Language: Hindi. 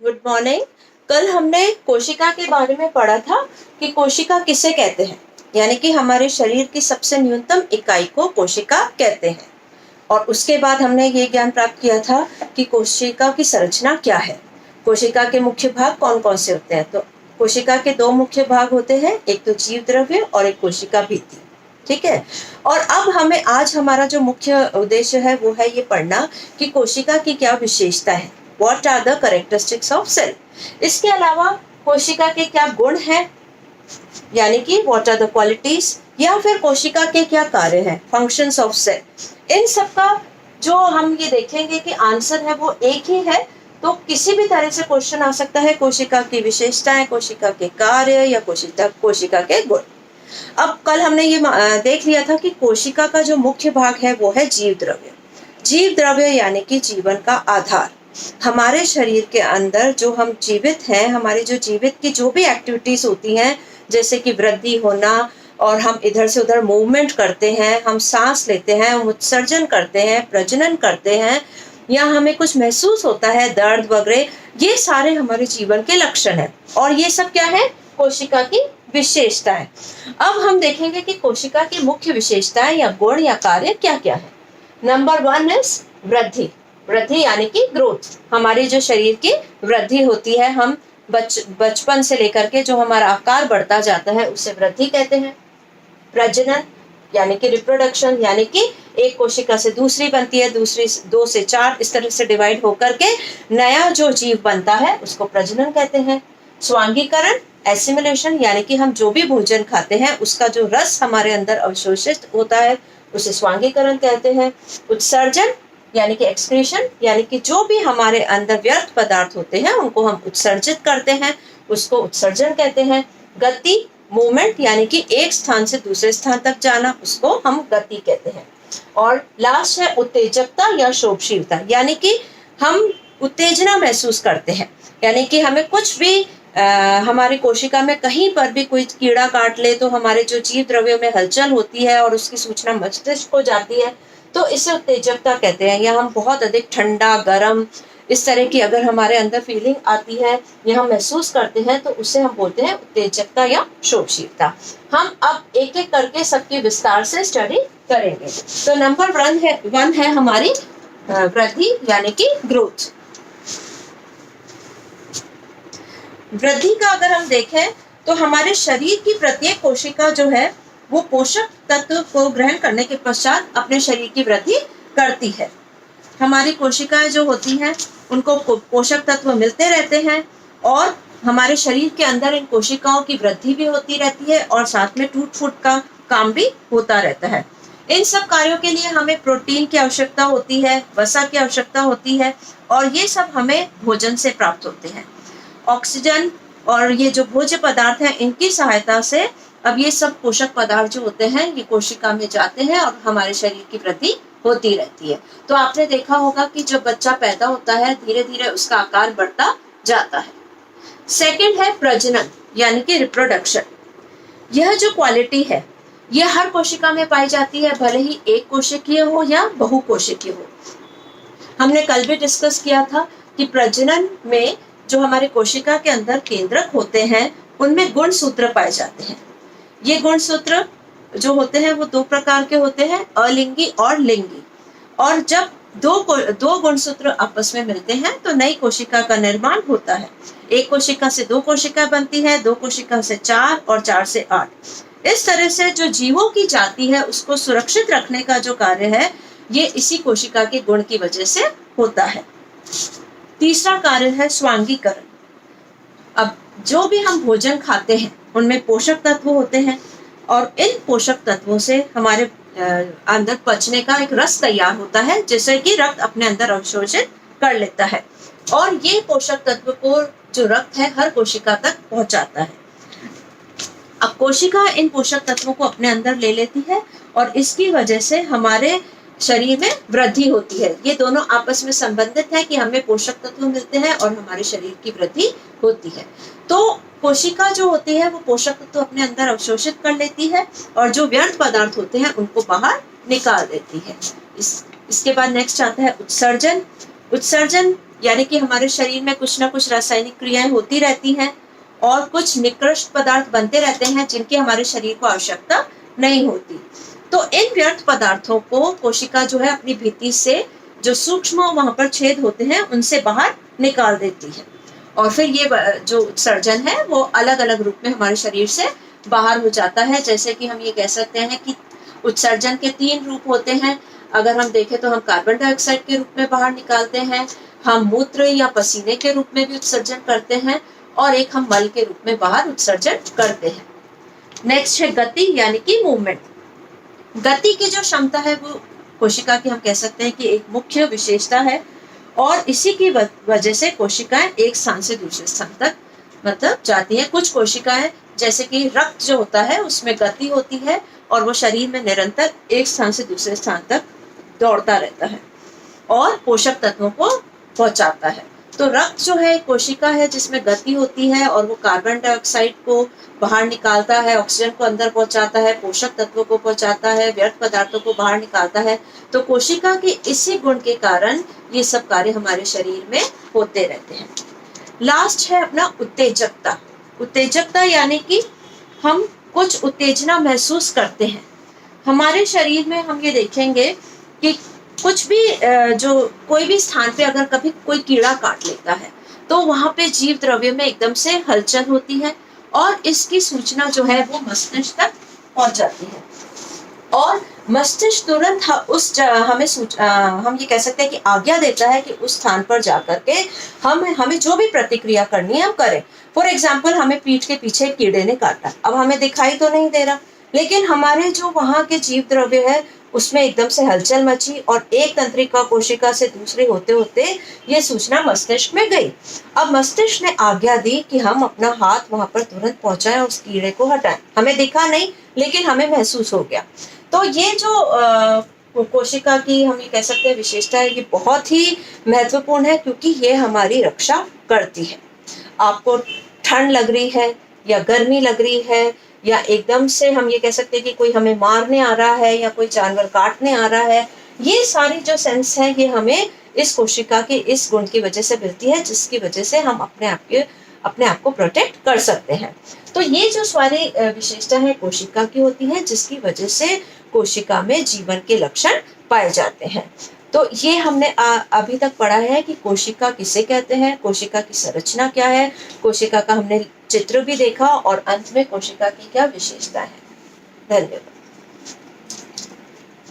Good morning. कल हमने कोशिका के बारे में पढ़ा था कि कोशिका किसे कहते हैं, यानी कि हमारे शरीर की सबसे न्यूनतम इकाई को कोशिका कहते हैं। और उसके बाद हमने ये ज्ञान प्राप्त किया था कि कोशिका की संरचना क्या है, कोशिका के मुख्य भाग कौन कौन से होते हैं। तो कोशिका के दो मुख्य भाग होते हैं, एक तो जीव द्रव्य और एक कोशिका भित्ति। ठीक है। और अब हमें आज हमारा जो मुख्य उद्देश्य है वो है ये पढ़ना कि कोशिका की क्या विशेषता है, what are the characteristics of cell. इसके अलावा कोशिका के क्या गुण हैं, यानी कि व्हाट आर द क्वालिटीज, या फिर कोशिका के क्या कार्य हैं, फंक्शंस ऑफ सेल। इन सब का जो हम ये देखेंगे कि आंसर है वो एक ही है। तो किसी भी तरह से क्वेश्चन आ सकता है, कोशिका की विशेषताएं, कोशिका के कार्य या कोशिका के गुण। अब कल हमने ये देख लिया था कि कोशिका का जो मुख्य भाग है वो है जीव द्रव्य। जीव द्रव्य यानी कि जीवन का आधार। हमारे शरीर के अंदर जो हम जीवित हैं, हमारी जो जीवित की जो भी एक्टिविटीज होती हैं, जैसे कि वृद्धि होना और हम इधर से उधर मूवमेंट करते हैं, हम सांस लेते हैं, हम उत्सर्जन करते हैं, प्रजनन करते हैं, या हमें कुछ महसूस होता है, दर्द वगैरह, ये सारे हमारे जीवन के लक्षण हैं। और ये सब क्या है, कोशिका की विशेषता है। अब हम देखेंगे कि कोशिका की मुख्य विशेषताएं या गुण या कार्य क्या क्या है। नंबर 1 इज वृद्धि। वृद्धि यानी कि ग्रोथ। हमारी जो शरीर की वृद्धि होती है, हम बचपन से लेकर के जो हमारा आकार बढ़ता जाता है उसे वृद्धि कहते हैं। प्रजनन यानी कि रिप्रोडक्शन, यानी कि एक कोशिका से दूसरी बनती है, दूसरी 2 से 4 इस तरह से डिवाइड होकर के नया जो जीव बनता है उसको प्रजनन कहते हैं। स्वांगीकरण, एसिमिलेशन, यानी कि हम जो भी भोजन खाते हैं उसका जो रस हमारे अंदर अवशोषित होता है उसे स्वांगीकरण कहते हैं। उत्सर्जन यानी कि एक्सक्रीशन, यानी कि जो भी हमारे अंदर व्यर्थ पदार्थ होते हैं उनको हम उत्सर्जित करते हैं, उसको उत्सर्जन कहते हैं। गति, मूवमेंट, यानी कि एक स्थान से दूसरे स्थान तक जाना, उसको हम गति कहते हैं। और लास्ट है उत्तेजकता या शोभशीलता, यानी कि हम उत्तेजना महसूस करते हैं, यानी कि हमें कुछ भी हमारी कोशिका में कहीं पर भी कोई कीड़ा काट ले तो हमारे जो जीव द्रव्यों में हलचल होती है और उसकी सूचना मस्तिष्क को जाती है, तो इसे उत्तेजकता कहते हैं। या हम बहुत अधिक ठंडा, गर्म, इस तरह की अगर हमारे अंदर फीलिंग आती है या हम महसूस करते हैं तो उसे हम बोलते हैं उत्तेजकता या शोभशीलता। हम अब एक एक करके सबकी विस्तार से स्टडी करेंगे। तो नंबर 1 है हमारी वृद्धि यानी कि ग्रोथ। वृद्धि का अगर हम देखें तो हमारे शरीर की प्रत्येक कोशिका जो है वो पोषक तत्व को ग्रहण करने के पश्चात अपने शरीर की वृद्धि करती है। हमारी कोशिकाएं जो होती हैं उनको पोषक तत्व मिलते रहते हैं और हमारे शरीर के अंदर इन कोशिकाओं की वृद्धि भी होती रहती है और साथ में टूट फूट का काम भी होता रहता है। इन सब कार्यों के लिए हमें प्रोटीन की आवश्यकता होती है, वसा की आवश्यकता होती है, और ये सब हमें भोजन से प्राप्त होते हैं। ऑक्सीजन और ये जो भोज्य पदार्थ हैं इनकी सहायता से अब ये सब पोषक पदार्थ जो होते हैं ये कोशिका में जाते हैं और हमारे शरीर की वृद्धि होती रहती है। तो आपने देखा होगा कि जब बच्चा पैदा होता है धीरे धीरे उसका आकार बढ़ता जाता है। सेकंड है प्रजनन यानी कि रिप्रोडक्शन। यह जो क्वालिटी है यह हर कोशिका में पाई जाती है, भले ही एक कोशिकीय हो या बहुकोशिकीय हो। हमने कल भी डिस्कस किया था कि प्रजनन में जो हमारे कोशिका के अंदर केंद्रक होते हैं उनमें गुणसूत्र पाए जाते हैं। ये गुणसूत्र जो होते हैं वो 2 प्रकार के होते हैं, अलिंगी और लिंगी। और जब दो गुणसूत्र आपस में मिलते हैं तो नई कोशिका का निर्माण होता है। एक कोशिका से 2 कोशिका बनती है, 2 कोशिका से 4 और 4 से 8। इस तरह से जो जीवों की जाति है उसको सुरक्षित रखने का जो कार्य है ये इसी कोशिका के गुण की वजह से होता है। तीसरा कार्य है स्वांगीकरण। अब जो भी हम भोजन खाते हैं उनमें पोषक तत्व होते हैं और इन पोषक तत्वों से हमारे अंदर पचने का एक रस तैयार होता है जिससे कि रक्त अपने अंदर अवशोषित कर लेता है और ये पोषक तत्व को जो रक्त है हर कोशिका तक पहुंचाता है। अब कोशिका इन पोषक तत्वों को अपने अंदर ले लेती है और इसकी वजह से हमारे शरीर में वृद्धि होती है। ये दोनों आपस में संबंधित है कि हमें पोषक तत्व मिलते हैं और हमारे शरीर की वृद्धि होती है। तो कोशिका जो होती है वो पोषक तत्व अपने अंदर अवशोषित कर लेती है और जो व्यर्थ पदार्थ होते हैं उनको बाहर निकाल देती है। इसके बाद नेक्स्ट आता है उत्सर्जन। उत्सर्जन यानी कि हमारे शरीर में कुछ ना कुछ रासायनिक क्रियाएं होती रहती हैं और कुछ निकृष्ट पदार्थ बनते रहते हैं जिनकी हमारे शरीर को आवश्यकता नहीं होती। तो इन व्यर्थ पदार्थों को कोशिका जो है अपनी भित्ति से जो सूक्ष्म वहां पर छेद होते हैं उनसे बाहर निकाल देती है और फिर ये जो उत्सर्जन है वो अलग अलग रूप में हमारे शरीर से बाहर हो जाता है। जैसे कि हम ये कह सकते हैं कि उत्सर्जन के 3 रूप होते हैं। अगर हम देखें तो हम कार्बन डाइऑक्साइड के रूप में बाहर निकालते हैं, हम मूत्र या पसीने के रूप में भी उत्सर्जन करते हैं और एक हम मल के रूप में बाहर उत्सर्जन करते हैं। नेक्स्ट है गति यानी कि मूवमेंट। गति की जो क्षमता है वो कोशिका की हम कह सकते हैं कि एक मुख्य विशेषता है और इसी की वजह से कोशिकाएं एक स्थान से दूसरे स्थान तक मतलब जाती हैं। कुछ कोशिकाएं जैसे कि रक्त जो होता है उसमें गति होती है और वो शरीर में निरंतर एक स्थान से दूसरे स्थान तक दौड़ता रहता है और पोषक तत्वों को पहुंचाता है। तो रक्त जो है कोशिका है जिसमें गति होती है और वो कार्बन डाइऑक्साइड को बाहर निकालता है, ऑक्सीजन को अंदर पहुंचाता है, पोषक तत्वों को पहुंचाता है, व्यर्थ पदार्थों को बाहर निकालता है। तो कोशिका के इसी गुण के कारण ये सब कार्य हमारे शरीर में होते रहते हैं। लास्ट है अपना उत्तेजकता। उत्तेजकता यानी कि हम कुछ उत्तेजना महसूस करते हैं। हमारे शरीर में हम ये देखेंगे कि कुछ भी जो कोई भी स्थान पे अगर कभी कोई कीड़ा काट लेता है तो वहां पे जीव द्रव्य में एकदम से हलचल होती है और इसकी सूचना जो है वो मस्तिष्क तक पहुंच जाती है और मस्तिष्क तुरंत हम ये कह सकते हैं कि आज्ञा देता है कि उस स्थान पर जाकर के हमें जो भी प्रतिक्रिया करनी है हम करें। फॉर एग्जाम्पल हमें पीठ के पीछे कीड़े ने काटा, अब हमें दिखाई तो नहीं दे रहा लेकिन हमारे जो वहां के जीव द्रव्य है उसमें एकदम से हलचल मची और एक तंत्रिका कोशिका से दूसरे होते होते ये सूचना मस्तिष्क में गई। अब मस्तिष्क ने आज्ञा दी कि हम अपना हाथ वहां पर तुरंत पहुंचाएं और उस कीड़े को हटाएं। हमें दिखा नहीं लेकिन हमें महसूस हो गया। तो ये जो कोशिका की हम ये कह सकते हैं विशेषता है ये बहुत ही महत्वपूर्ण है क्योंकि ये हमारी रक्षा करती है। आपको ठंड लग रही है या गर्मी लग रही है या एकदम से हम ये कह सकते हैं कि कोई हमें मारने आ रहा है या कोई जानवर काटने आ रहा है, ये सारी जो सेंस है ये हमें इस कोशिका के इस गुण की वजह से मिलती है जिसकी वजह से हम अपने आप को प्रोटेक्ट कर सकते हैं। तो ये जो सारी विशेषता है कोशिका की होती है जिसकी वजह से कोशिका में जीवन के लक्षण पाए जाते हैं। तो ये हमने अभी तक पढ़ा है कि कोशिका किसे कहते हैं, कोशिका की संरचना क्या है, कोशिका का हमने चित्र भी देखा और अंत में कोशिका की क्या विशेषता है। धन्यवाद।